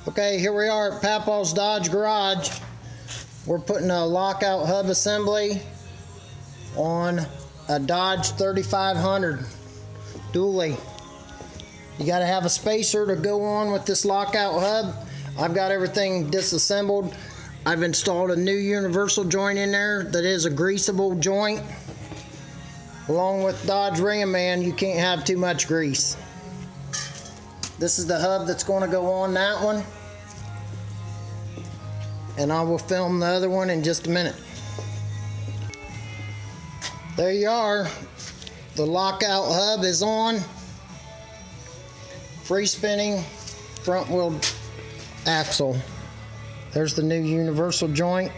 Okay, here we are at Papaw's Dodge Garage. We're putting a lockout hub assembly on a Dodge 3500 dually. You got to have a spacer to go on with this lockout hub. I've got everything disassembled. I've installed a new universal joint in there that is a greasable joint. Along with Dodge Ram Man, you can't have too much grease. This is the hub that's going to go on that one. And I will film the other one in just a minute. There you are. The lockout hub is on. Free spinning front wheel axle. There's the new universal joint.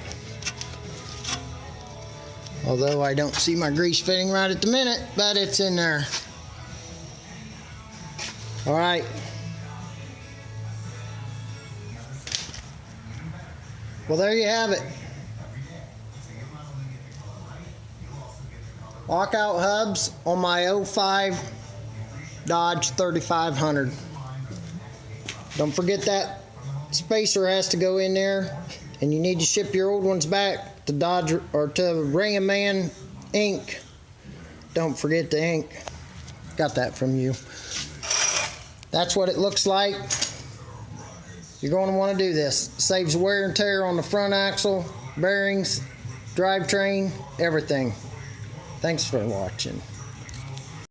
Although I don't see my grease fitting right at the minute, but it's in there. All right. Well, there you have it. Lockout hubs on my 05 Dodge 3500. Don't forget that spacer has to go in there, and you need to ship your old ones back to Dodge or to Ram Man Inc. Don't forget the ink. Got that from you. That's what it looks like. You're going to want to do this. Saves wear and tear on the front axle, bearings, drivetrain, everything. Thanks for watching.